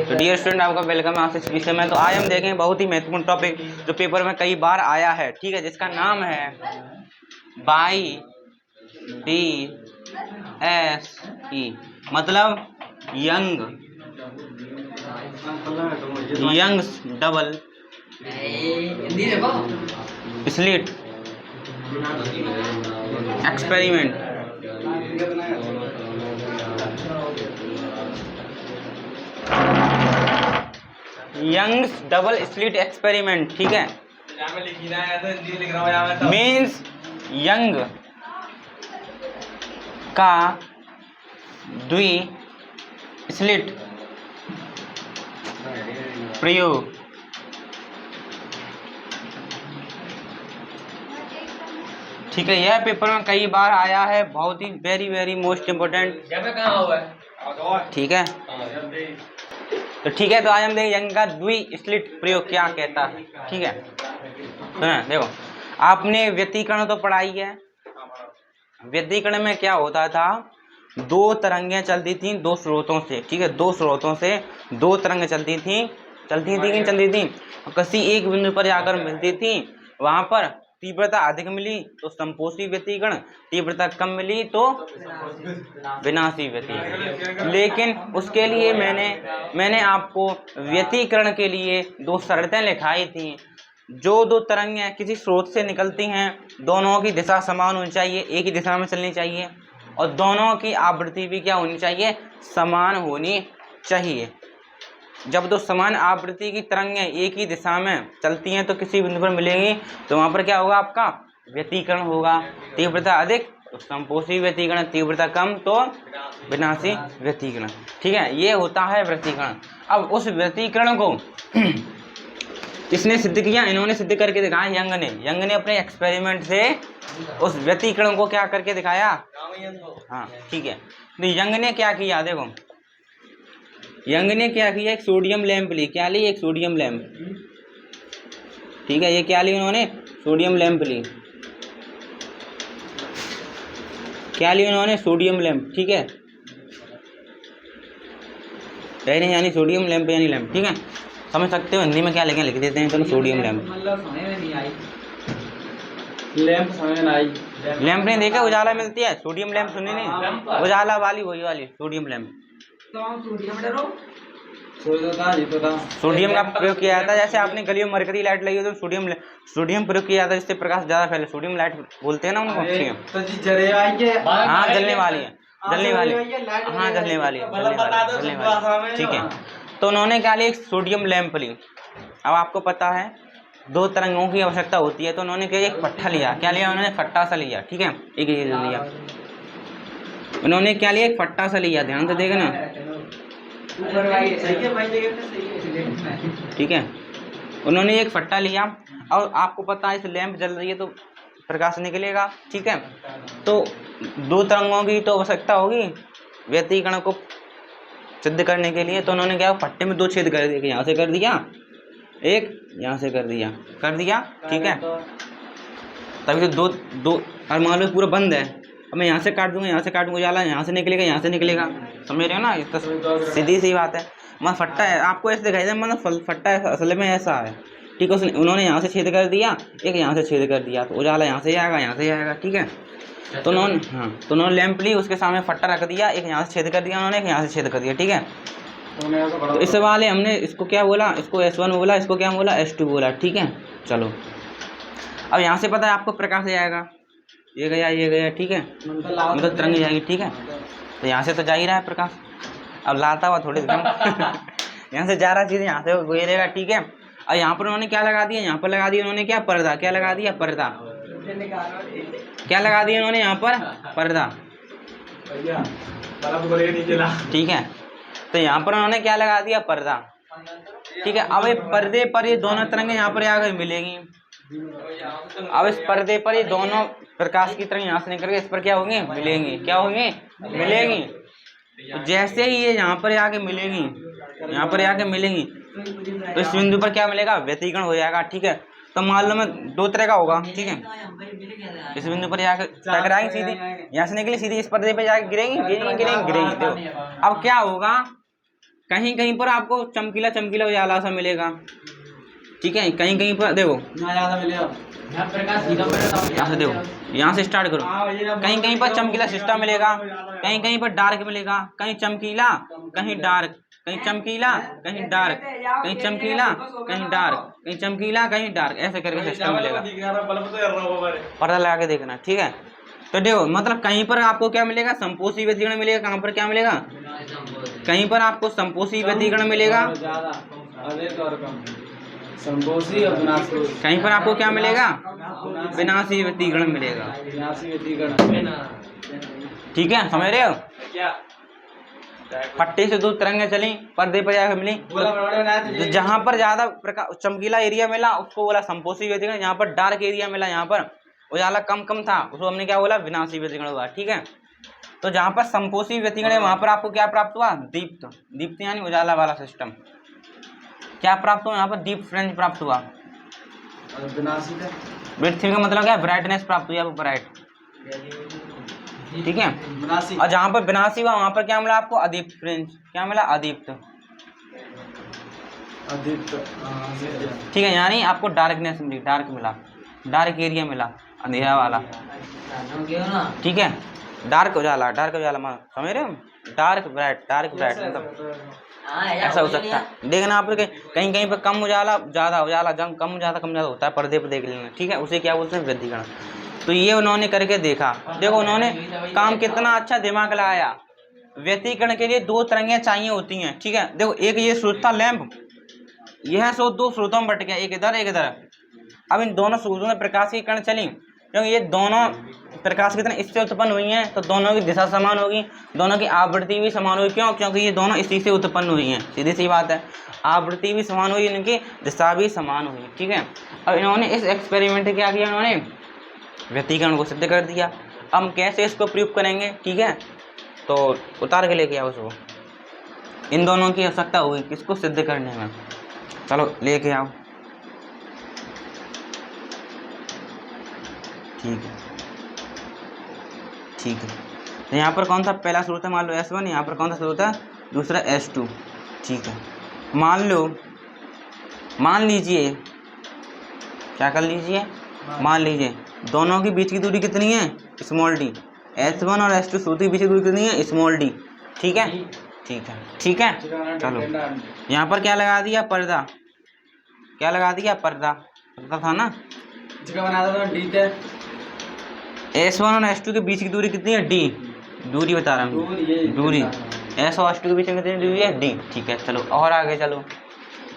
तो dear student, आपका welcome है आपसे इस विषय में। तो आज हम देखेंगे बहुत ही महत्वपूर्ण टॉपिक जो पेपर में कई बार आया है, ठीक है, जिसका नाम है बाई डी एस ई, मतलब young's double slit experiment. Young's double slit experiment, ठीक है, मीन्स यंग का द्वि स्लिट प्रयोग। ठीक है, यह पेपर में कई बार आया है, बहुत ही वेरी मोस्ट इम्पोर्टेंट, ठीक है। तो ठीक है, तो आज हम देखेंगे यंग का द्वि स्लिट प्रयोग क्या कहता है, ठीक है। सुना, देखो आपने व्यतिकरण तो पढ़ाई है। व्यतिकरण में क्या होता था, दो तरंगें चलती थी दो स्रोतों से, ठीक है, दो स्रोतों से दो तरंगें चलती थी किसी एक बिंदु पर जाकर मिलती थी। वहां पर तीव्रता अधिक मिली तो संपोषी व्यतिकरण, तीव्रता कम मिली तो विनाशी व्यतिकरण। लेकिन उसके लिए मैंने आपको व्यतिकरण के लिए दो शर्तें लिखाई थी। जो दो तरंगें किसी स्रोत से निकलती हैं, दोनों की दिशा समान होनी चाहिए, एक ही दिशा में चलनी चाहिए, और दोनों की आवृत्ति भी क्या होनी चाहिए, समान होनी चाहिए। जब दो समान आवृत्ति की तरंगें एक ही दिशा में चलती हैं तो किसी बिंदु पर मिलेंगी, तो वहां पर क्या होगा, आपका व्यतिकरण होगा। तीव्रता अधिक तो संपोषी व्यतिकरण, तीव्रता कम तो विनाशी व्यतिकरण, ठीक है, ये होता है व्यतिकरण। अब उस व्यतिकरण को किसने सिद्ध किया, इन्होंने सिद्ध करके दिखाया, यंग ने अपने एक्सपेरिमेंट से उस व्यतिकरण को क्या करके दिखाया। हाँ, ठीक है। तो यंग ने क्या किया, देखो यंग ने क्या किया, एक सोडियम लैंप ली। क्या ली, एक सोडियम लैंप, ठीक है। ये क्या ली उन्होंने, सोडियम लैंप ली। क्या ली उन्होंने, सोडियम लैंप, ठीक है, यानी सोडियम लैंप यानी लैंप, ठीक है। समझ सकते हो, हिंदी में क्या लिख देते हैं, चलो सोडियम लैंप। लैंप नहीं देखा, उजाला मिलती है, सोडियम लैंप सुनी नहीं, उजाला वाली, वही वाली सोडियम लैंप। सोडियम का प्रयोग किया जाता है, जैसे आपने गलियों में मरकरी लाइट लगी हो तो सोडियम प्रयोग किया जाता है, जिससे प्रकाश ज्यादा फैले, सोडियम लाइट बोलते हैं ना उनको। हाँ, जलने वाली है, हाँ जलने वाली है, ठीक है। तो उन्होंने क्या लिया, एक सोडियम लैंप ली। अब आपको पता है दो तरंगों की आवश्यकता होती है, तो उन्होंने क्या, एक फट्टा लिया। क्या लिया उन्होंने, फट्टा सा लिया, ठीक है, एक ये लिया उन्होंने, क्या लिया, एक फट्टा सा लिया, ध्यान से देखना, ठीक है। उन्होंने एक फट्टा लिया, और आपको पता है इस लैंप जल रही है तो प्रकाश निकलेगा, ठीक है। तो दो तरंगों की तो आवश्यकता होगी व्यतिकरण को सिद्ध करने के लिए, तो उन्होंने क्या, फट्टे में दो छेद कर दिए, यहाँ से कर दिया, एक यहाँ से कर दिया, ठीक है। तभी तो दो और मान लो पूरा बंद है, अब मैं यहाँ से काट दूंगा, यहाँ से काटूंगा, उजाला यहाँ से निकलेगा, यहाँ से निकलेगा, समझ रहे हो ना, तो सीधी सी बात है। मतलब फट्टा है, आपको ऐसे दिखाई दे, मतलब फट्टा है, असल में ऐसा है, ठीक है। उन्होंने यहाँ से छेद कर दिया, एक यहाँ से छेद कर दिया, तो उजाला यहाँ से आएगा, यहाँ से आएगा, ठीक है। तो उन्होंने लैंप ली, उसके सामने फट्टा रख दिया, एक यहाँ से छेद कर दिया उन्होंने, एक यहाँ से छेद कर दिया, ठीक है। तो इस वाले हमने इसको क्या बोला, इसको S1 बोला, इसको क्या बोला, S2 बोला, ठीक है। चलो, अब यहाँ से पता है आपको प्रकाश जाएगा, ये गया, ठीक है, मतलब तरंग जाएगी, ठीक है। तो यहाँ से तो जा ही रहा है प्रकाश, अब लाता हुआ थोड़ी यहाँ से जा रहा चीज़ यहाँ से गुजरेगा, ठीक है। और यहाँ पर उन्होंने क्या लगा दिया, यहाँ पर लगा दिया उन्होंने क्या, पर्दा। क्या लगा दिया, पर्दा। क्या लगा दिया उन्होंने यहाँ पर, पर्दा, ठीक है। तो यहाँ पर उन्होंने क्या लगा दिया, पर्दा, ठीक है। अब ये पर्दे पर ये दोनों तरंगें यहाँ पर आकर मिलेंगी। अब इस पर्दे पर ये दोनों प्रकाश की तरंग यहाँ से निकल के इस पर क्या होंगे, मिलेंगी, क्या होंगे, मिलेंगी। तो जैसे ही ये यहाँ पर आके मिलेंगी, यहाँ पर आके मिलेंगी, तो इस बिंदु पर क्या मिलेगा, व्यतिकरण हो जाएगा, ठीक है। तो मान लो मैं दो तरह का होगा, ठीक है। इस बिंदु पर जाकर टकराएंगे, सीधे यहाँ से निकली, सीधे इस पर्दे पे जाकर गिरेंगी। देखो अब क्या होगा, कहीं कहीं पर आपको चमकीला चमकीला उजाला सा मिलेगा, ठीक है। कहीं कहीं पर देखो यहाँ से देखो, यहाँ से स्टार्ट करो, कहीं कहीं पर चमकीला सिस्टम मिलेगा, कहीं कहीं पर डार्क मिलेगा, कहीं चमकीला कहीं डार्क, कहीं चमकीला कहीं डार्क, कहीं चमकीला कहीं डार्क, कहीं चमकीला कहीं डार्क, ऐसे करके सिस्टम मिलेगा। पर्दा लगा के देखना, ठीक है। तो देखो मतलब कहीं पर आपको क्या मिलेगा, संपोषी व्यतिकरण मिलेगा, कहाँ पर क्या मिलेगा, कहीं पर आपको संपोषी व्यतिकरण मिलेगा, संपोषी और विनाशी, कहीं पर आपको क्या मिलेगा, विनाशी व्यतिकरण मिलेगा, ठीक है। समझ रहे हो क्या? पट्टी से 2 तरंगें चली, पर्दे पर जाकर मिली, तो जहां पर ज्यादा चमकीला एरिया मिला उसको बोला संपोषी व्यतिकरण, जहां पर डार्क एरिया मिला, यहाँ पर उजाला कम कम था, उसको हमने क्या बोला, विनाशी व्यतिकरण हुआ, ठीक है। तो जहां पर संपोषी व्यतिकरण है वहां पर आपको क्या प्राप्त हुआ, दीप्त, दीप्त यानी उजाला वाला सिस्टम क्या प्राप्त हुआ, यहाँ पर दीप फ्रेंज प्राप्त हुआ। विनाशी का मतलब क्या है, ब्राइटनेस प्राप्त हुई, ब्राइट, ठीक है। और जहां पर विनाशी हुआ वहां पर क्या मिला आपको, अदीप्त फ्रेंज, क्या मिला, अदीप्त, ठीक है। यानी आपको डार्कनेस मिली, डार्क मिला, डार्क एरिया मिला, अंधेरा वाला, ठीक है। डार्क उजाला, डार्क उजाला समझ रहे हो, डार्क ब्राइट, डार्क ब्राइट मतलब ऐसा हो सकता है। देखना आप कहीं कहीं पर कम उजाला ज्यादा उजाला, जब कम ज्यादा होता है, पर्दे पर देख लेना, ठीक है। उसे क्या बोलते हैं, व्यतिकरण। तो ये उन्होंने करके देखा, देखो उन्होंने काम कितना अच्छा दिमाग लगाया। व्यतिकरण के लिए 2 तरंगें चाहिए होती हैं, ठीक है। देखो एक ये स्रोत था लैंप, यह स्रोत 2 स्रोतों में बट गया, एक इधर एक इधर। अब इन दोनों स्रोतों में प्रकाश की किरण चली, क्योंकि ये दोनों प्रकाश की किरण इससे उत्पन्न हुई हैं, तो दोनों की दिशा समान होगी, दोनों की आवृत्ति भी समान होगी। क्यों? क्योंकि ये दोनों इसी से उत्पन्न हुई हैं, सीधी सी बात है। आवृत्ति भी समान हुई, इनकी दिशा भी समान हुई, ठीक है। अब इन्होंने इस एक्सपेरिमेंट क्या किया, इन्होंने व्यतिकरण को सिद्ध कर दिया। हम कैसे इसको प्रूव करेंगे, ठीक है। तो उतार के लेके आओ उसको, इन दोनों की आवश्यकता होगी किसको सिद्ध करने में, चलो लेके आओ, ठीक है, ठीक है। तो यहाँ पर कौन सा पहला स्रोत है, मान लो S1, यहाँ पर कौन सा स्रोत है, दूसरा S2, ठीक है। मान लीजिए क्या कर लीजिए, मान लीजिए दोनों के बीच की दूरी कितनी है, स्मॉल डी। S1 और S2 स्रोत के बीच की दूरी कितनी है, स्मॉल डी, ठीक है, ठीक है, ठीक है। चलो यहाँ पर क्या लगा दिया, पर्दा, क्या लगा दिया, पर्दा, पर्दा था ना, S1 और S2 के बीच की दूरी कितनी है, D, दूरी बता रहा हूँ, दूरी S और S2 के बीच में कितनी दूरी है, D, ठीक है। चलो और आगे चलो,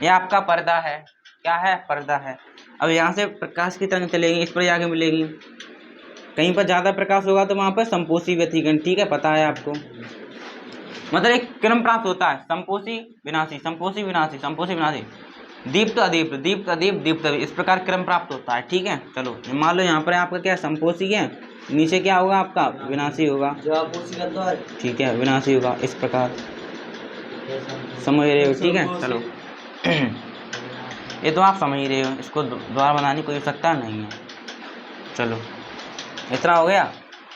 ये आपका पर्दा है, क्या है, पर्दा है। अब यहाँ से प्रकाश की तरंग चलेगी, इस पर जाके मिलेगी, कहीं पर ज़्यादा प्रकाश होगा तो वहाँ पर संपोषी व्यतिकरण, ठीक है, पता है आपको। मतलब एक क्रम प्राप्त होता है, संपोषी विनाशी, संपोषी विनाशी, संपोषी विनाशी, दीप्त अदीप्त, दीप्त अदीप्त, दीप्त अदीप्त, इस प्रकार क्रम प्राप्त होता है, ठीक है। चलो मान लो यहाँ पर आपका क्या संपोषी है, नीचे क्या होगा आपका विनाशी होगा, ठीक है, विनाशी होगा, इस प्रकार समझ रहे हो, ठीक है। चलो ये तो आप समझ रहे हो, इसको दोबारा बनाने की कोई आवश्यकता नहीं है। चलो इतना हो गया।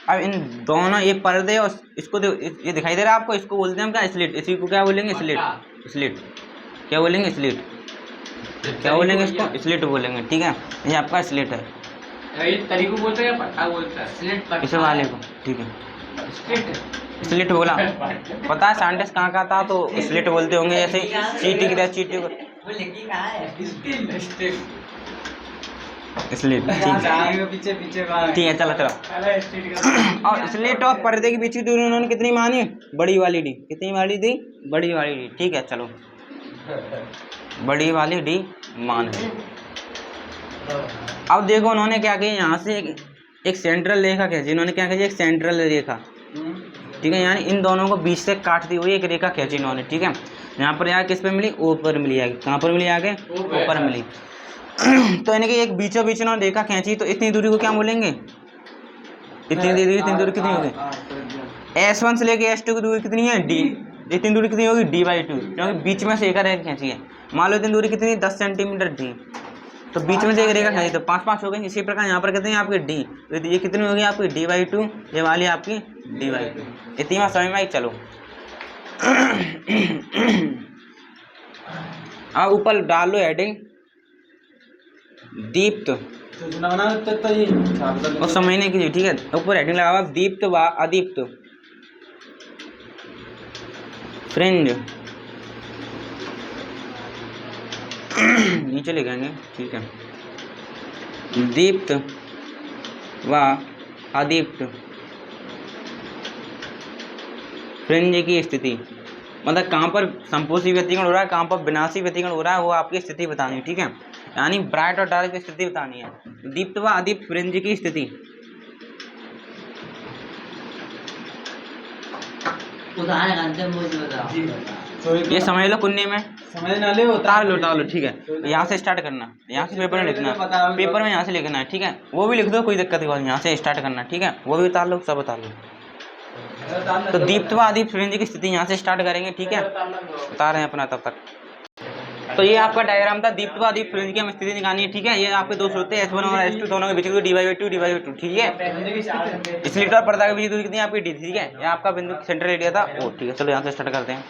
अब इन दोनों, ये पर्दे और इसको ये दिखाई दे रहा है आपको, इसको बोलते हैं हम क्या, स्लिट, इसी को क्या बोलेंगे, स्लिट, स्लिट, क्या बोलेंगे, स्लिट, क्या बोलेंगे, इसको स्लिट बोलेंगे, ठीक है। ये आपका स्लिट है, तरीको बोलते हैं, पट्टा बोलता है, स्लिट इस वाले को, ठीक है, स्लिट बोला, पता है साइंटिस्ट कहाँ का था, तो स्लिट बोलते होंगे, जैसे चीटी की तरह, चीटी को स्लिट, पीछे पीछे, ठीक है। चलो चलो, और स्लिट और पर्दे के बीच की दूरी उन्होंने कितनी मानी, बड़ी वाली डी, कितनी वाली दी, बड़ी वाली डी, ठीक है। चलो बड़ी वाली डी मान है। अब देखो उन्होंने क्या किया, यहाँ से एक सेंट्रल रेखा खींची, इन्होंने क्या खींची, एक सेंट्रल रेखा, ठीक है, यानी इन दोनों को बीच से काटती हुई एक रेखा खींची इन्होंने, ठीक है। यहाँ पर आगे किस पे मिली, ऊपर मिली, आगे कहाँ पर मिली, आगे ऊपर मिली। तो इनकी एक बीचों बीच इन्होंने रेखा खींची, तो इतनी दूरी को क्या बोलेंगे, इतनी दूरी कितनी होगी, S1 से लेके S2 की दूरी कितनी है, D, इतनी दूरी कितनी होगी, D/2, क्योंकि बीच में से एक रेखा खींची है। मान लो इतनी दूरी कितनी, 10 सेंटीमीटर डी, तो बीच में से एक रेखा खींची तो 5 हो गई। इसी प्रकार यहाँ पर कितनी है आपकी D, तो ये कितनी होगी आपकी D/2, ये वाली आपकी D/2। इतनी बात समझ में आई। चलो अब ऊपर डाल लो हेडिंग दीप्त सूचना बना तो ये और समझने के लिए, ठीक है। ऊपर हेडिंग लगा हुआ दीप्त व अदीप्त फ्रिंज नीचे लिखेंगे, ठीक है। दीप्त व अदीप्त फ्रिंज की स्थिति, मतलब कहाँ पर संपोषी व्यतिकरण हो रहा है, कहाँ पर विनाशी व्यतिकरण हो रहा है, वो आपकी स्थिति बतानी है, ठीक है। यानी ब्राइट और डार्क की स्थिति बतानी है। दीप्त व अदीप्त फ्रिंज की स्थिति, ये समझ लो कुन्नी में, समझ ना ले उतार लो, ठीक है। यहाँ से स्टार्ट करना, यहाँ से पेपर में लिखना, पेपर में यहाँ से लिखना है, ठीक है। वो भी लिख दो, कोई दिक्कत की बात नहीं, यहाँ से स्टार्ट करना, ठीक है। वो भी उतार लो, सब उतार लो। तो दीप्त व अदीप्त फ्रिंज की स्थिति यहाँ से स्टार्ट करेंगे, ठीक है। उतार रहे हैं अपना तब तक। तो ये आपका डायग्राम था, दीप्त व अदीप्त फ्रिंज की हमें स्थिति निकालनी है, ठीक है। ये आपके दो सूत्र हैं, S1 और S2 दोनों के बीच की dy/2, ठीक है। इसलिए पर्दा के बीच की दूरी कितनी है आपकी d, ठीक है। ये आपका बिंदु सेंट्रल एरिया था वो, ठीक है। चलो यहाँ से स्टार्ट करते हैं।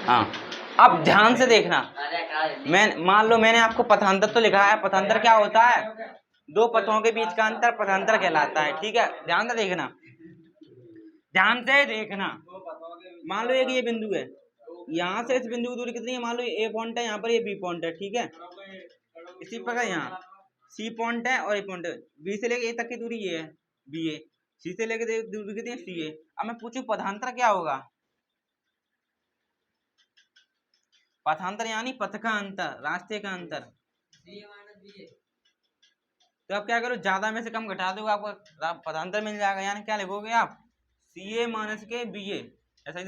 हाँ, अब ध्यान से देखना, मैं मान लो मैंने आपको पथांतर तो लिखा है। पथांतर क्या होता है? दो पथों के बीच का अंतर पथांतर कहलाता है, ठीक है। ध्यान से देखना, ध्यान से देखना। मान लो एक ये बिंदु है, यहाँ से इस बिंदु की दूरी कितनी है? मान लो ए पॉइंट है, यहाँ पर ये बी पॉइंट है, ठीक है। इसी प्रकार यहाँ सी पॉइंट है और ए पॉइंट है। बी से लेके ए तक की दूरी ये है बी ए, सी से लेके दूरी कितनी है सी ए। अब मैं पूछूं पथांतर क्या होगा? पथांतर यानी पथ का अंतर, रास्ते का अंतर। तो अब क्या करो, ज्यादा में से कम घटा दो, आपको पथांतर मिल जाएगा। यानी क्या लिखोगे आप? सी ए माइनस के बी ए, ऐसा ही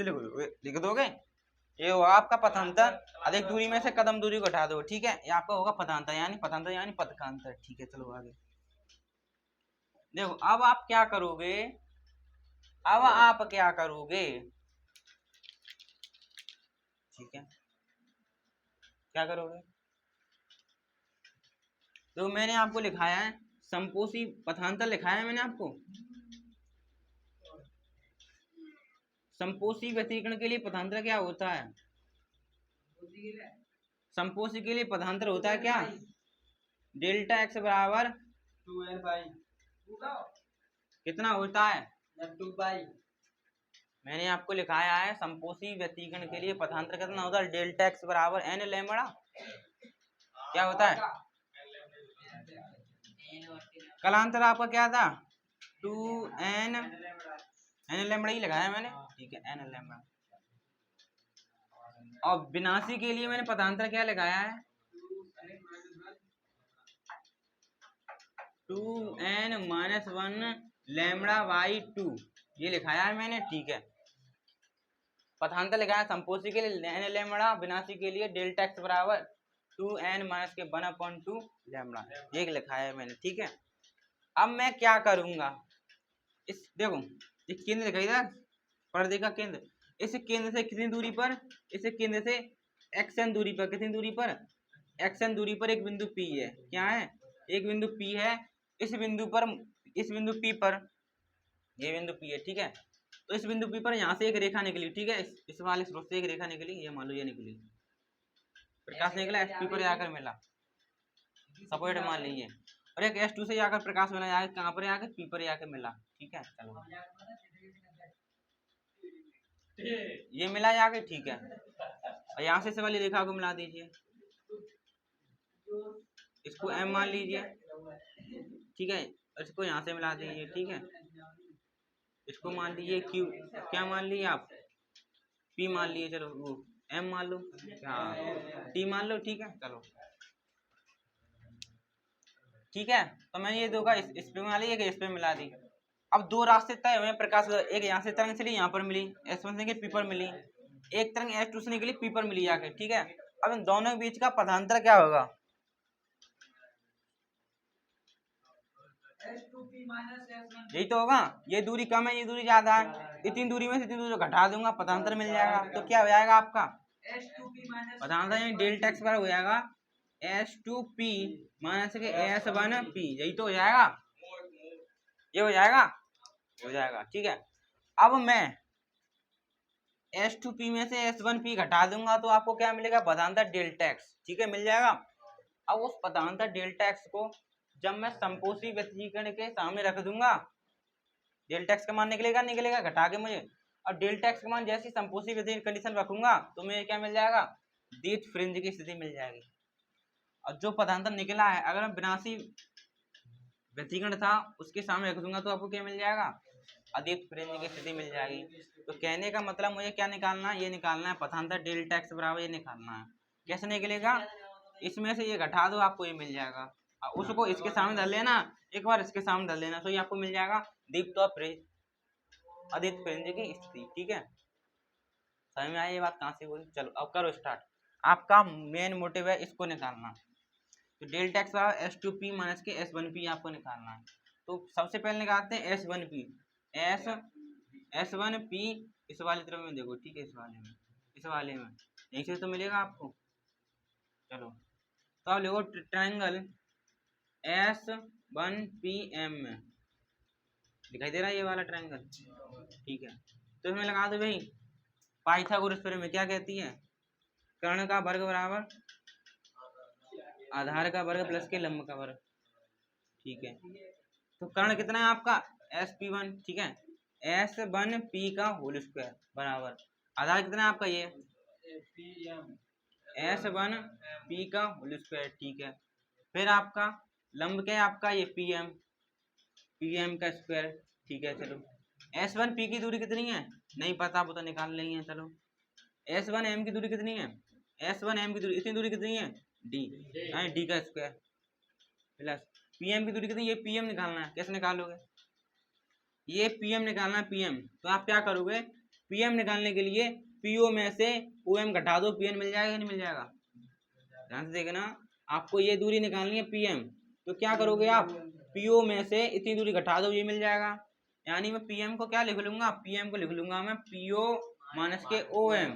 लिख दोगे। ये होगा आपका पथांतर। अधिक दूरी में से कदम दूरी को घटा दो, ठीक है। ये आपका होगा पथांतर यानी पथ का अंतर, ठीक है। चलो आगे देखो, अब आप क्या करोगे? ठीक है, क्या करोगे? तो मैंने आपको लिखाया है संपोषी पथांतर, लिखाया है मैंने आपको। संपोषी व्यतिकरण के लिए पथांतर क्या होता है? संपोषी के लिए पथांतर होता है क्या? डेल्टा एक्स बराबर 2n/, कितना होता है? 2/। मैंने आपको लिखाया है संपोषी व्यतिकरण के लिए पथांतर कितना होता है? डेल्टा एक्स बराबर n लैम्बडा। क्या होता है? कलांतर आपका क्या था? 2n लैम्बडा ही लगाया मैंने, ठीक है। n lambda. और विनाशी के लिए मैंने पथांतर क्या लगाया है? 2n-1 λ/2, ये लिखाया है मैंने, ठीक है। पथांतर लिखा है संपोषी के लिए n लैम्बडा, विनाशी के लिए डेल्टा एक्स बराबर 2n-1/2 लैम्बडा, ये लिखा है मैंने, ठीक है। अब मैं क्या करूंगा? इस देखो, इस केंद्र दिखाई दे, पर्दे का केंद्र, इस केंद्र से कितनी दूरी पर? इस केंद्र से xn दूरी पर, कितनी दूरी पर? xn दूरी पर एक बिंदु P है। क्या है? एक बिंदु P है। इस बिंदु P पर, ये बिंदु P है, ठीक है। तो इस बिंदु P पर यहाँ से एक रेखा निकली, ठीक है। इस वाले स्रोत से एक रेखा निकली, ये मान लो ये निकली, प्रकाश निकला, SP पर जाकर मिला, सपोर्ट मान लीजिए। और एक S2 से जाकर प्रकाश मिला, जाकर कहाँ पर? जाकर P पर जाकर मिला, ठीक है। चलो ये मिला जाके, ठीक है। और यहाँ से इस वाली रेखा को मिला दीजिए, इसको M मान लीजिए, ठीक है। इसको यहाँ से मिला दीजिए, ठीक है। इसको मान लीजिए Q, क्या मान लिए आप? P मान लिए, चलो वो M मान लो, हाँ T मान लो, ठीक है। चलो ठीक है। तो मैंने ये दो का इस पे मिला ली, एक इस पे मिला दी। अब दो रास्ते तय हुए प्रकाश, एक यहाँ से तरंग चली, यहाँ पर मिली, S1 से P पर मिली, एक तरंग S2 से निकली, P पर मिली जाके, ठीक है। अब इन दोनों के बीच का पथांतर क्या होगा? यही तो होगा। ये दूरी कम है, ये दूरी ज्यादा है, इतनी दूरी में से इतनी दूरी घटा दूंगा, पथांतर मिल जाएगा। तो क्या हो जाएगा आपका पथांतर? यानी डेल्टा एक्स बराबर हो जाएगा S2P माइनस के S1P, यही तो हो जाएगा, ये हो जाएगा, ठीक है। अब मैं S2P में से S1P घटा दूंगा तो आपको क्या मिलेगा, पदांतर डेल्टा एक्स, ठीक है, मिल जाएगा। अब उस पदांतर डेल्टा एक्स को जब मैं संपोषी व्यतिकरण के सामने रख दूंगा, डेल्टा एक्स का मान निकलेगा, निकलेगा घटा के मुझे, और डेल्टा एक्स का मान जैसी संपोषी व्यतिकरण कंडीशन रखूंगा तो मुझे क्या मिल जाएगा, दीप्त फ्रिंज की स्थिति मिल जाएगी। और जो पदांतर निकला है अगर मैं विनाशी व्यतिकरण था उसके सामने रख दूंगा तो आपको क्या मिल जाएगा, अदीप्त फ्रिंज की स्थिति मिल जाएगी। तो कहने का मतलब मुझे क्या निकालना है, ये निकालना है पदांतर डेल्टा एक्स बराबर ये निकालना है। कैसे निकलेगा, इसमें से ये घटा दो आपको ये मिल जाएगा, और उसको इसके सामने डाल लेना, एक बार इसके सामने डाल लेना, तो ये आपको मिल जाएगा दीप्त और फ्रिंज, अदीप्त फ्रिंज की स्थिति। ठीक है, समझ में आई ये बात कहाँ से हुई। चलो अब करो स्टार्ट, आपका मेन मोटिव है इसको निकालना। तो डेल्टा एक्स बराबर S2P माइनस के S1P आपको निकालना है। तो सबसे पहले निकालते हैं S1P, S1P इस वाले तरफ में देखो, ठीक है, इस वाले में यहीं से तो मिलेगा आपको। चलो तो आप देखो ट्रायंगल S1PM में दिखाई दे रहा है ये वाला ट्रायंगल, ठीक है। तो इसमें लगा दो भाई पाइथागोरस थ्योरम में क्या कहती है, कर्ण का वर्ग बराबर आधार का वर्ग प्लस के लंब का वर्ग, ठीक है। तो कर्ण कितना है आपका SP1, ठीक है, S1P का होल स्क्वायर बराबर आधार कितना है आपका ये S1P का होल स्क्वायर, ठीक है। फिर आपका लंब क्या है आपका ये PM का स्क्वायर, ठीक है। चलो S1P की दूरी कितनी है नहीं पता, वो तो निकाल लेंगे। चलो S1M की दूरी कितनी है, S1M की दूरी इतनी दूरी कितनी है D का स्क्वायर प्लस PM की दूरी कितनी, ये PM निकालना है। कैसे निकालोगे, ये PM निकालना है PM, तो आप क्या करोगे, PM निकालने के लिए PO में से OM घटा दो, PN मिल जाएगा नहीं मिल जाएगा, ध्यान से देखना। आपको ये दूरी निकालनी है PM, तो क्या करोगे आप PO में से इतनी दूरी घटा दो, ये मिल जाएगा। यानी मैं PM को क्या लिख लूंगा, PM को लिख लूंगा मैं PO माइनस के OM,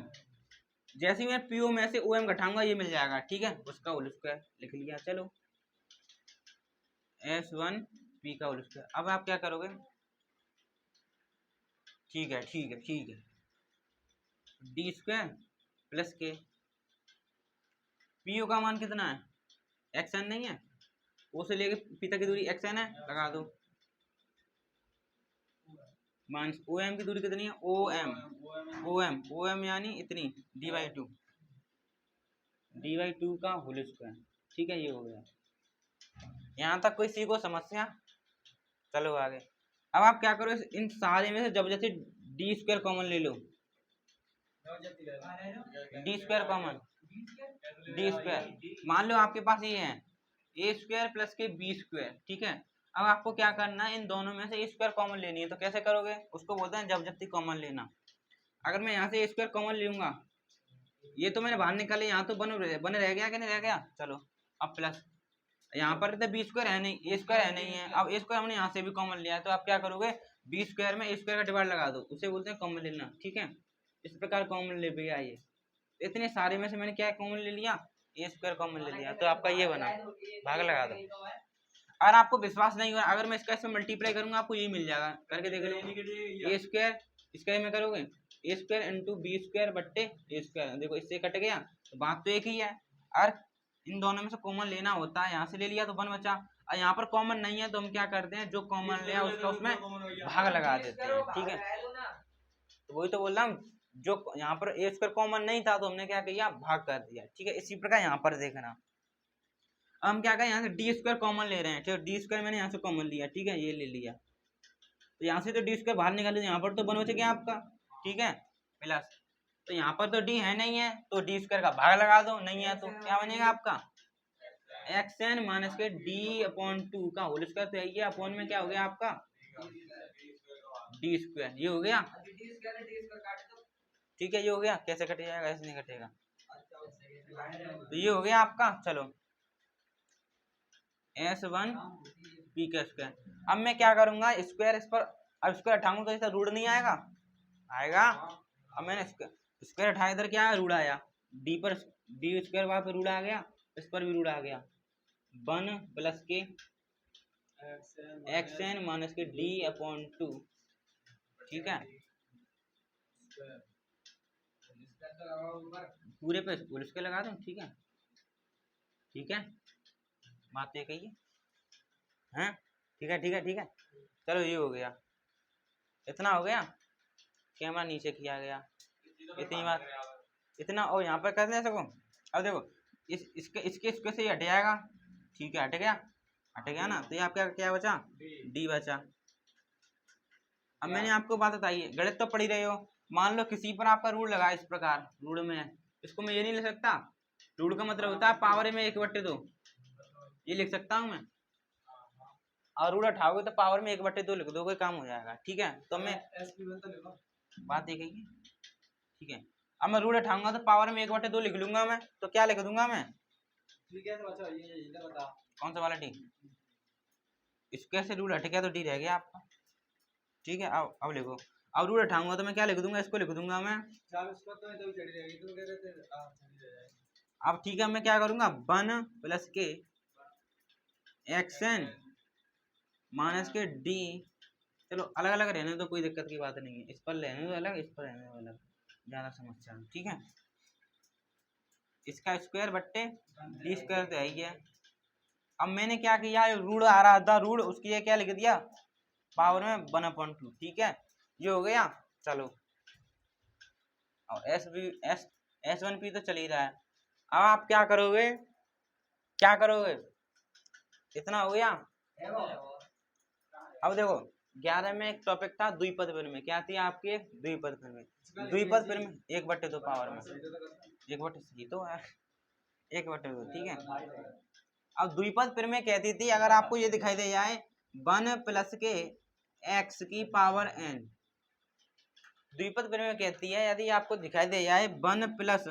जैसे ही मैं PO में से OM घटाऊंगा ये मिल जाएगा, ठीक है, उसका होल स्क्वायर लिख लिया। चलो S1P का होल स्क्वायर, अब आप क्या करोगे, ठीक है D स्क्वायर प्लस के PO का मान कितना है XN नहीं है, O से लेके P तक की दूरी XN है, लगा दो, माइनस OM की दूरी कितनी है OM यानी इतनी D/2 का होल स्क्वायर, ठीक है, ये हो गया। यहाँ तक कोई सी को समस्या, चलो आगे। अब आप क्या करो, इन सारे में से जबरदस्ती D स्क्वायर कॉमन ले लो, D square common, D square मान लो आपके पास ये है A स्क्वायर प्लस के B स्क्वायर, ठीक है। अब आपको क्या करना है, इन दोनों में से A स्क्वायर कॉमन लेनी है, तो कैसे करोगे, उसको बोलते हैं जबरदस्ती कॉमन लेना। अगर मैं यहाँ से A स्क्वायर कॉमन लूंगा, ये तो मैंने बाहर निकाले, यहाँ तो बने रह गया कि नहीं रह गया। चलो अब प्लस यहाँ पर तो B स्क्वायर है नहीं, A स्क्वायर है नहीं है, अब A स्क्वायर हमने यहाँ से भी कॉमन लिया है, तो आप क्या करोगे B स्क्वायर में A स्क्वायर का डिवाइड लगा दो, उसे बोलते हैं कॉमन लेना, ठीक है। इस प्रकार कॉमन ले भैया, ये इतने सारे में से मैंने क्या कॉमन ले लिया, A स्क्वायर कॉमन ले लिया, तो आपका ये बना, भाग लगा दो। अगर आपको विश्वास नहीं हुआ, अगर मैं इसका इसमें मल्टीप्लाई करूंगा आपको ये मिल जाएगा, करके देख लो। A स्क्वायर इसका में करोगे A square into B square बट्टे A स्क्वायर, देखो इससे कट गया, तो बात तो एक ही है। और इन दोनों में से कॉमन लेना होता है, यहाँ से ले लिया तो 1 बचा, और यहाँ पर कॉमन नहीं है तो हम क्या करते हैं, जो कॉमन लिया उसका उसमें भाग लगा देते हैं, ठीक है। तो वही तो बोल रहा हूँ, जो यहाँ पर A स्क्वायर कॉमन नहीं था तो हमने क्या किया, भाग कर दिया, ठीक है। इसी प्रकार यहाँ पर देखना, हम क्या करें, यहाँ से D स्क्वायर कॉमन ले रहे हैं, ठीक है, D स्क्वायर मैंने यहाँ से कॉमन लिया, ठीक है, ये ले लिया, तो यहाँ से तो D स्क्वायर बाहर निकाले, यहाँ पर तो 1 बच गया आपका, ठीक है, प्लस तो यहाँ पर तो D है नहीं है, तो D स्क्वायर का भाग लगा दो, नहीं है तो क्या बनेगा आपका XN माइनस के D/2 का होल स्क्वायर, तो यही है, अपॉन में क्या हो गया आपका D स्क्वायर, ये हो गया, ठीक है, ये हो गया। कैसे कट जाएगा, ऐसे नहीं कटेगा, तो ये हो गया आपका। चलो S1P का स्क्वायर, अब मैं क्या करूंगा, स्क्वायर इस पर, अब स्क्वायर हटाऊंगा तो इसका रूट नहीं आएगा, आएगा। अब मैंने स्क्वायर हटाया, इधर क्या है, रूट आया, D पर D स्क्वायर वहां पर रूट आ गया, इस पर भी रूट आ गया, 1 प्लस के XN माइनस के D/2, ठीक है। पूरे पे फुल स्केयर लगा दूं, ठीक है, ठीक है, बात ये कही है, ठीक है, ठीक है, ठीक है। चलो ये हो गया, इतना हो गया, कैमरा नीचे किया गया, इतनी बात, इतना। और यहाँ पर कर दे सको। अब देखो इसके से ही हट जाएगा, ठीक है, हट गया ना, तो ये आपका क्या बचा, डी बचा। अब मैंने आपको बात बताई है, गणित तो पढ़ ही रहे हो। मान लो किसी पर आपका रूल लगा इस प्रकार, रूल में इसको मैं ये नहीं लिख सकता, रूल का मतलब होता है पावर में 1/2, ये लिख सकता हूँ मैं। और रूल उठाओगे तो पावर में 1/2 लिख दोगे, काम हो जाएगा, ठीक है। तो मैं बात देखेंगे, ठीक है। अब मैं रूल उठाऊंगा तो पावर में 1/2 लिख लूंगा मैं, तो क्या लिख दूंगा मैं, कौन सा वाला डी, इसके से रूल हट गया तो डी रह गया आपका, ठीक है। अब लिखो, अब रूल उठाऊंगा तो मैं क्या लिख दूंगा, इसको लिख दूंगा मैं। अब ठीक है, मैं क्या करूंगा, 1 प्लस के एक्सन माइनस के डी, चलो अलग अलग रहने तो कोई दिक्कत की बात नहीं है, इस पर रहने दो अलग, इस पर रहने दो अलग, ज्यादा समस्या, ठीक है। इसका स्क्वायर बट्टे डी स्क्वायर तो है ही है। अब मैंने क्या किया, रूल आ रहा था रूल, उसकी ये क्या लिख दिया, पावर में 1/2, ठीक है, ये हो गया। चलो और S1P तो चल ही रहा है। अब आप क्या करोगे, इतना हो गया। अब देखो 11 में एक टॉपिक था द्विपद परिमेय, क्या थी आपकी, द्विपद परिमेय, द्विपद परिमेय 1/2 पावर में 1/2, सही तो है 1/2, ठीक है। अब द्विपद परिमेय कहती थी, अगर आपको ये दिखाई दे जाए 1 प्लस के x की पावर n, द्विपद परिमेय कहती है यदि आपको दिखाई दे जाए 1 प्लस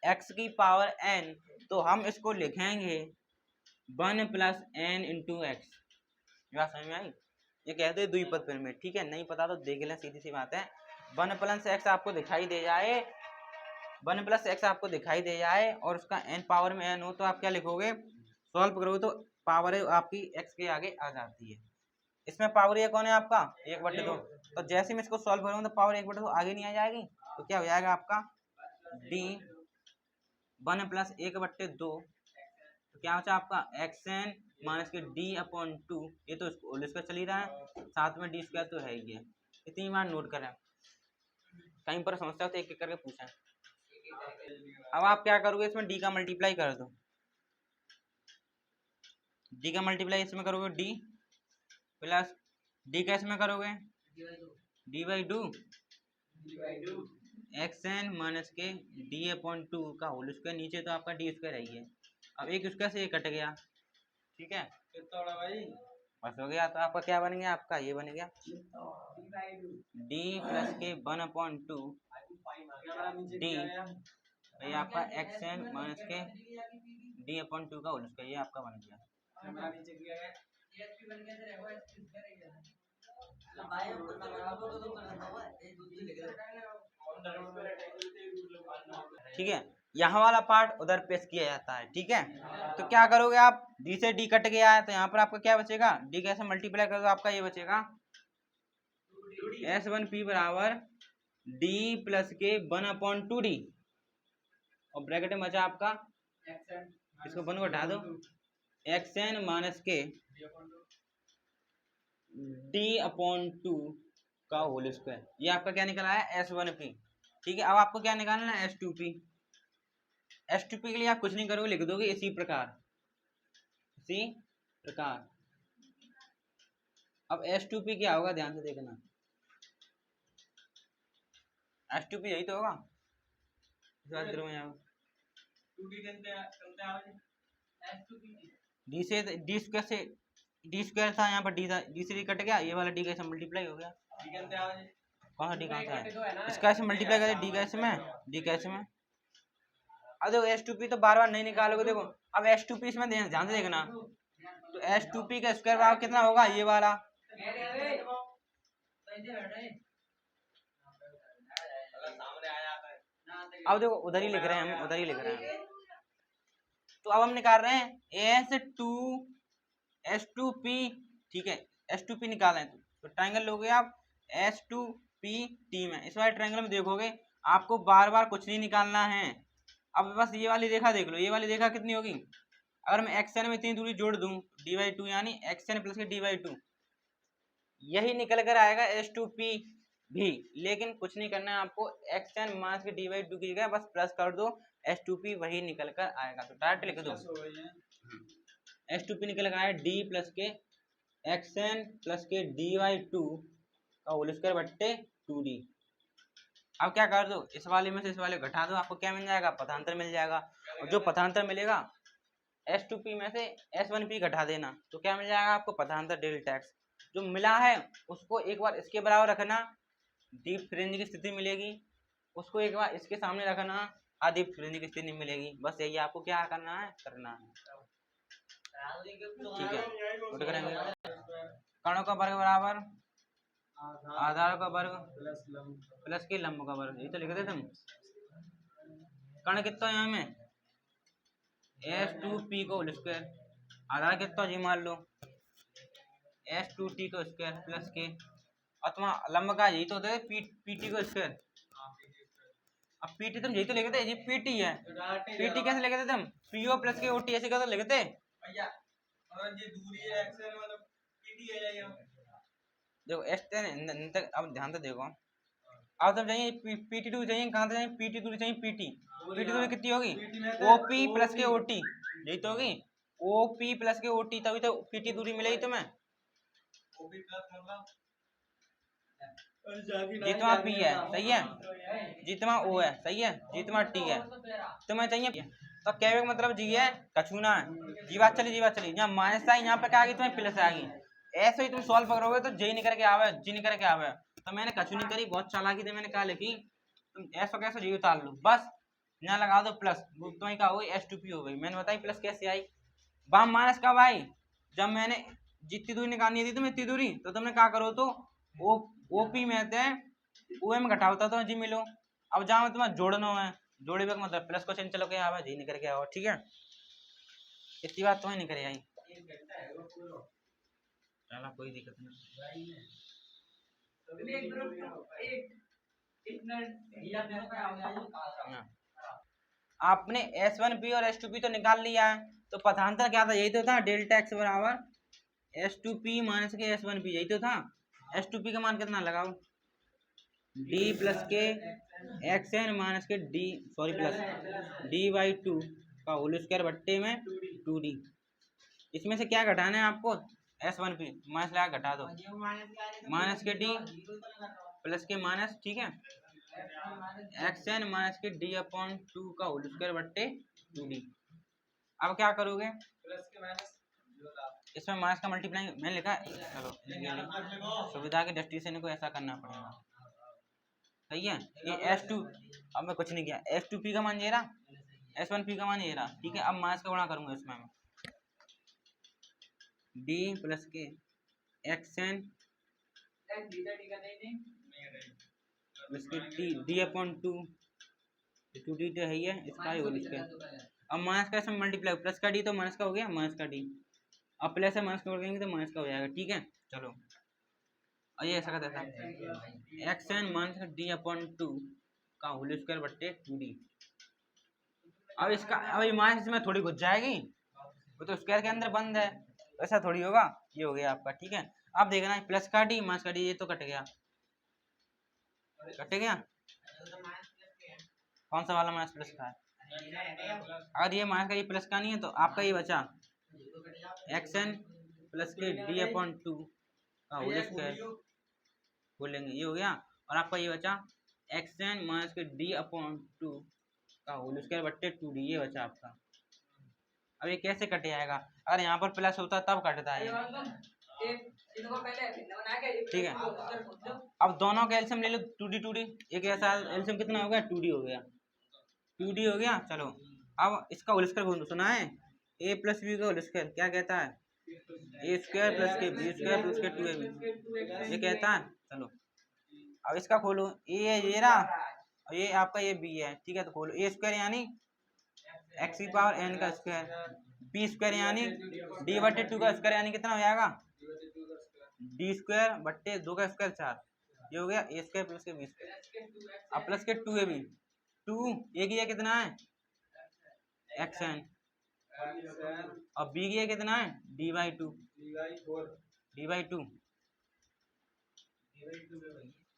x की पावर n, तो हम इसको लिखेंगे 1 प्लस n इंटू एक्स। बात समझ में आई, ये कहते हैं द्विपद परिमेय, ठीक है। नहीं पता तो देख लें, सीधी सी बात है। 1 प्लस x आपको दिखाई दे जाए, 1 प्लस x आपको दिखाई दे जाए और उसका n पावर में n हो, तो आप क्या लिखोगे, सॉल्व करोगे तो पावर आपकी x के आगे आ जाती है। इसमें पावर ये कौन है आपका, 1/2, तो जैसे मैं इसको सॉल्व करूंगा तो पावर 1/2 आगे नहीं आ जाएगी, तो क्या हो जाएगा आपका d 1 प्लस 1/2, तो क्या बचा आपका xn माइनस के d/2, ये तो होल स्क्वायर चल ही रहा है, साथ में डी स्क्वायर तो है ही है। इतनी बार नोट करें, कहीं पर समस्या हो तो एक एक करके पूछें। अब आप क्या करोगे, इसमें डी का मल्टीप्लाई कर दो, डी का मल्टीप्लाई इसमें करोगे, डी प्लस डी का इसमें करोगे d/2 xn माइनस के d/2 का होल स्क्वायर, नीचे तो आपका डी स्क्वायर है ही है। अब एक उसका से कट गया, ठीक है, बस हो गया। तो आपका क्या बन गया, आपका ये बन गया d प्लस के 1/2 d, ये आपका xn माइनस के d/2 का होल स्क्वायर, ये आपका बन गया। ठीक है, यहाँ वाला पार्ट उधर पेश किया जाता है, ठीक है। तो क्या करोगे आप, डी से डी कट गया है, तो यहाँ पर आपका क्या बचेगा, डी कैसे मल्टीप्लाई करोगे, आपका ये बचेगा S1P बराबर डी प्लस के 1/2d, और ब्रैकेट में बचा आपका, इसको 1 को हटा दो, xn माइनस के d/2 का होल स्क्वायर, ये आपका क्या निकला है, S1P, ठीक है। अब आपको क्या निकालना है, S2P। S2P के लिए आप कुछ नहीं करोगे, लिख दोगे इसी प्रकार। अब S2P क्या होगा, ध्यान से देखना, S2P यही तो होगा, डी से डी स्क्वायर से, डी स्क्वायर था यहाँ पर, डी से डी कट गया, ये वाला डी कैसे मल्टीप्लाई हो गया, कौन सा डी कहाँ था है, इसका ऐसे मल्टीप्लाई कर डी कैसे में, डी कैसे में। अब देखो S2P तो बार बार नहीं निकालोगे, देखो अब S2P इसमें ध्यान से देखना, तो S2P का स्क्वायर बराबर कितना होगा, ये वाला, अब देखो उधर ही लिख रहे हैं हम, उधर ही लिख रहे हैं। तो अब हम निकाल रहे हैं S2P, ठीक है, S2P निकालें तो ट्रायंगल लोगे आप S2PT में, इस वाले ट्रायंगल में देखोगे आपको बार बार कुछ नहीं निकालना है। अब बस ये वाली रेखा देख लो, ये वाली रेखा कितनी होगी, अगर मैं एक्स एन में इतनी दूरी जोड़ दूं d/2 यानी एक्स एन प्लस के d/2, यही निकल कर आएगा H2P भी। लेकिन कुछ नहीं करना है आपको, एक्स एन माइनस के d/2 की जगह बस प्लस कर दो, H2P वही निकल कर आएगा। तो डायरेक्ट लिख दो H2P निकल कर आएगा d प्लस के एक्स एन प्लस के d/2 का होल स्क्वायर बट्टे 2d। अब क्या कर दो, इस वाले में से इस वाले घटा दो, आपको क्या मिल जाएगा, पथांतर मिल जाएगा। और जो पथांतर मिलेगा H2P में से S1P घटा देना, तो क्या मिल जाएगा आपको, पथांतर डेल्टा x। जो मिला है उसको एक बार इसके बराबर रखना, डीप फ्रिंज की स्थिति मिलेगी, उसको एक बार इसके सामने रखना, अदीप फ्रिंज की स्थिति मिलेगी। बस यही आपको क्या करना है, ठीक है। उठ करेंगे, कणों का वर्ग बराबर आधार का वर्ग प्लस के लंब का वर्ग, ये तो लिख देते हम। कण कितना है यहाँ में H2P को होल स्क्वायर, आधार कितना जी मान लो H2T को स्क्वायर प्लस के, और तुम्हारा लंब का यही तो होता है PT को स्क्वायर। अब PT तुम यही तो लिखते हैं, ये PT है, PT कैसे लिखते थे हम, PO प्लस के OT ऐसे कैसे लिखते भैया, और ये दूरी है एक्स मतलब PT है ये। देखो S10 अब ध्यान से देखो, अब तब चाहिए PT दूरी चाहिए, कहाँ से चाहिए, PT दूरी चाहिए, PT दूरी कितनी होगी, OP प्लस के OT, यही तो होगी OP प्लस के OT, तभी तो PT दूरी मिलेगी तुम्हें। जितना P है सही है, जितना O है सही है, जितना T है तुम्हें चाहिए, तो कहने का मतलब जी है कछूना है, जी बात चली यहाँ माइनस आई, यहाँ पे क्या आ गई तुम्हें प्लस आ गई। ऐसे ही तुम सॉल्व करोगे तो जी निकल के आवे, जी निकल के आवे। तो मैंने कछूनी करी, बहुत चालाकी थी, मैंने कहा लिखी तुम ऐसा कैसे जी उतार लो, बस यहाँ लगा दो प्लस, तुम्हें क्या हो गई H2P हो गई। मैंने बताई प्लस कैसे आई, वहां माइनस कब आई, जब मैंने जितनी दूरी निकालनी थी तुम्हें इतनी दूरी, तो तुमने क्या करो तो OP में थे OM घटाओ तो जी मिलो। अब जहाँ तुम्हें जोड़ना है, जोड़े का मतलब प्लस को चलो के आवा, जी निकल के आओ, ठीक है। इतनी बात तुम्हें नहीं करे आई, चलो कोई दिक्कत नहीं। आपने S1P और H2P तो निकाल लिया है, तो पथांतर क्या था, यही तो था, डेल्टा x बराबर H2P माइनस के S1P, यही तो था। H2P का मान कितना लगाओ, d प्लस के xn माइनस के प्लस d/2 का होल स्क्वायर बट्टे में 2d। इसमें से क्या घटाना है आपको, S1P माइनस लगा घटा दो, माइनस के d प्लस के माइनस, ठीक है, xn माइनस के d/2 का होल स्क्वायर बट्टे 2d। अब क्या करोगे, इसमें माइनस का मल्टीप्लाई मैंने लिखा, चलो सुविधा की दृष्टि से इनको ऐसा करना पड़ेगा, सही है। ये S2, अब मैं कुछ नहीं किया, H2P का मान ये रहा, S1P का मान ये रहा, ठीक है। अब माइनस का गुणा करूंगा इसमें मैं, d प्लस के xn प्लस के d/2, 2d तो है ही है, इसका ही होल स्क्वायर। अब माइनस का इसमें मल्टीप्लाई, प्लस का d तो माइनस का हो गया, माइनस का d, अब प्लस है माइनस का करेंगे तो माइनस का हो जाएगा, ठीक है। चलो और ये ऐसा करता था xn माइनस का d/2 का होल स्क्वायर बट्टे 2d। अब इसका, अब ये माइनस में थोड़ी घुस जाएगी, वो तो स्क्वायर के अंदर बंद है, ऐसा थोड़ी होगा। ये हो गया आपका, ठीक है। अब देखना है प्लस का d माइनस का d, ये तो कट गया, कट गया, कौन सा वाला माइनस प्लस का है, अगर ये माइनस का ये प्लस का नहीं है तो आपका ये बचा xn प्लस के d/2 का होल स्क्वायर बोलेंगे, ये हो गया। और आपका ये बचा xn माइनस के d/2 का होल स्क्वायर बट्टे 2d, ये बचा आपका। अब ये कैसे कट जाएगा, अगर यहाँ पर प्लस होता तब कटता है, ठीक है। अब दोनों का एलसीएम ले लो, 2d, एक ऐसा एलसीएम कितना हो गया, 2d हो गया, 2d हो गया। चलो अब इसका होल स्क्वायर सुना है, a प्लस बी का होल स्क्वायर क्या कहता है, a स्क्वायर प्लस के b स्क्वायर प्लस के 2ab, ये कहता है। चलो अब इसका खोलो, a है ये रहा, और ये आपका ये b है, ठीक है। तो खोलो, a स्क्वायर यानी x की पावर n का स्क्वायर, b स्क्वायर यानी d/2 का स्क्वायर, यानी कितना हो जाएगा d² बट्टे 2 का स्क्वायर 4, ये हो गया ए स्क्वायर प्लस के बी स्क्वायर, अब प्लस के 2ab, 2 ए की जगह कितना है एक्स एन, और बी की जगह कितना है d/2, d/2,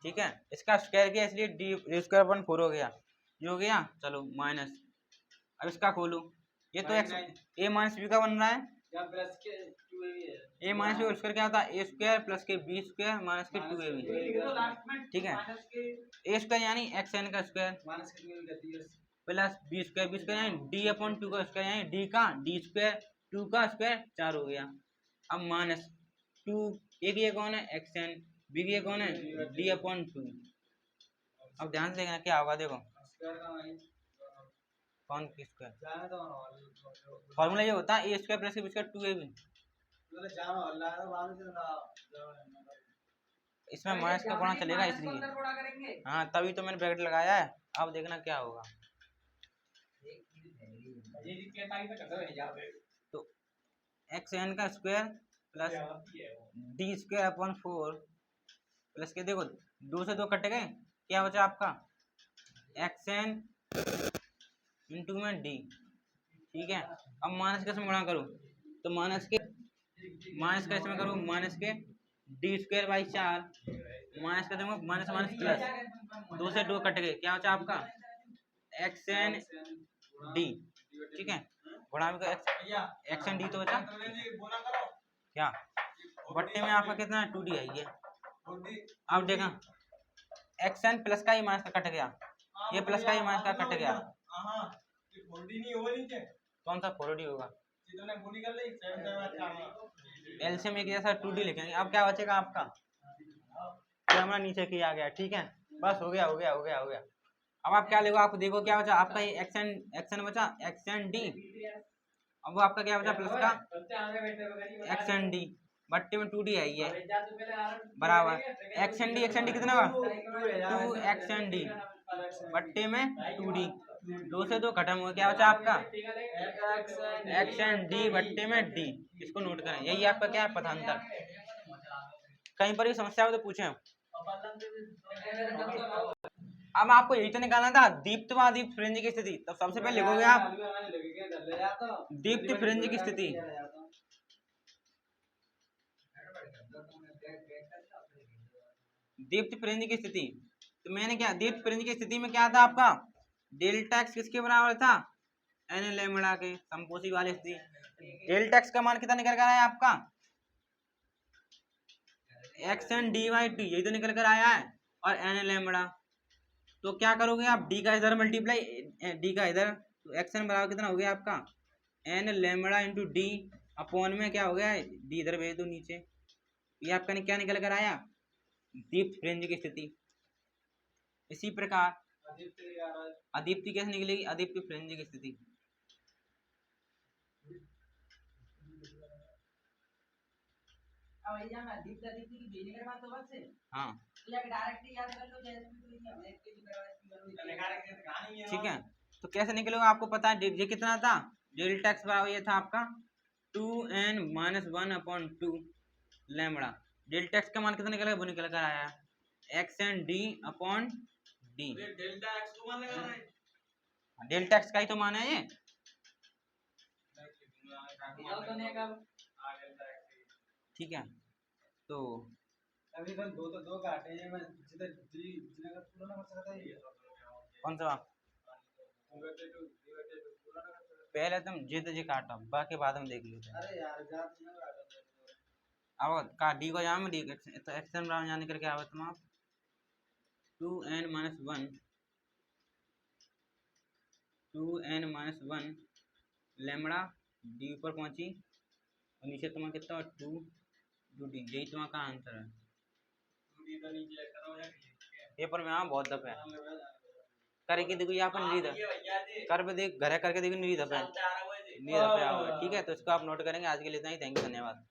ठीक है। इसका स्क्वायर किया इसलिए डी स्क्वायर अपन 4 हो गया, ये हो गया। चलो माइनस, अब इसका खोलो, ये तो एक्स ए माइनस बी का बन रहा है, ए माइनस बी स्क्वायर क्या होता है ए स्क्वायर प्लस के बी स्क्वायर माइनस के 2ab, ठीक है। ए स्क्वायर यानी एक्स एन का स्क्वायर प्लस बी स्क्वायर यानी d/2 का स्क्वायर यानी डी का डी स्क्वायर 2 का स्क्वायर 4 हो गया। अब माइनस 2 ए की कौन है एक्स एन, बी की कौन है d/2। अब ध्यान से देखना क्या होगा, देखो कौन की स्क्वायर फॉर्मूला ये होता है A square plus B square 2ab, इसमें माइनस का गुणा चलेगा इसलिए, हाँ तभी तो मैंने ब्रैकेट लगाया है। अब देखना क्या होगा, तो एक्स एन का square plus D square upon 4 plus के, देखो 2 से 2 कट गए, क्या बचा आपका एक्स एन इंटू में डी, ठीक है। अब माइनस के इसमें गुणा करो, तो माइनस का इसमें करो माइनस के डी स्क्वायर बाई 4 माइनस का देखो माइनस माइनस प्लस 2 से 2 कट गए, क्या बचा आपका एक्स एन डी, ठीक है। गुणा में एक्स एन डी तो बचा क्या, बट्टे में आपका कितना है 2d आई है। अब देखा एक्स एन प्लस का ही माइनस का कट गया, ये प्लस का ही माइनस का कट गया, कौन सा 4d होगा, एलसीएम एक जैसा 2d लिखेंगे। अब क्या बचेगा आपका, कैमरा नीचे किया गया, ठीक है, बस हो गया हो गया हो गया हो गया। अब आप क्या लिखो, आपको देखो क्या बचा आपका, ये एक्स एन बचा एक्स एन डी, अब वो आपका क्या बचा प्लस का एक्स एन डी बट्टे में 2d आई है बराबर एक्स एन डी कितना हुआ 2 एक्स एन डी बट्टे में 2d, 2 से 2 खत्म हो गया, क्या बचा आपका एक्स एन डी बट्टे में डी। इसको नोट करें, यही आपका क्या है पथांतर। कहीं पर भी समस्या हो तो पूछें। अब आपको यही तो निकालना था दीप्त व अदीप्त फ्रिंज की स्थिति, तो सबसे पहले लिखोगे आप दीप्त फ्रिंज की स्थिति, दीप्त फ्रिंज की स्थिति। तो मैंने क्या दीप्त फ्रिंज की स्थिति में क्या था आपका डेल्टा एक्स किसके बराबर था एन लैम्बडा के, संपोषी वाली स्थिति। डेल्टा एक्स का मान कितना निकल कर आया आपका x n d by t, यही तो निकल कर आया है, और एन लैम्बडा। तो क्या करोगे आप डी का इधर मल्टीप्लाई डी का इधर, तो एक्स एन बराबर कितना हो गया आपका n lambda into d upon में क्या हो गया डी इधर भेज दो नीचे। ये आपका क्या निकल कर आया दीप्त फ्रिंज की स्थिति। इसी प्रकार अदीप्ति कैसे निकलेगी, अदीप्ति फ्रिंज की स्थिति। हाँ ठीक है, तो कैसे निकलेगा आपको पता है, ये कितना था डेल्टा एक्स बराबर ये था आपका 2n minus 1/2 lambda. Delta x का मान कितना निकलेगा वो निकल कर आया x n d upon D. Delta x का ही तो मान है ये, ठीक है। तो अभी तो दो काटे हैं, मैं कौन सा पहले तुम जिद जी काटो, बाकी बाद में देख लेते हैं। अरे यार अब का डी को जाम डी तो एक्शन बराबर जाने करके आवे तुम आप 2n माइनस 1 लैम्बडा डी ऊपर पहुंची और नीचे तुम्हारा कितना 2 डी, यही तुम्हारा आंसर है। पेपर में हाँ बहुत दफे करके देखो यहाँ पर नहीं कर पे देख घर करके देखो नहीं दफे आओगे, ठीक है। तो इसको आप नोट करेंगे। आज के लिए इतना ही, थैंक यू, धन्यवाद।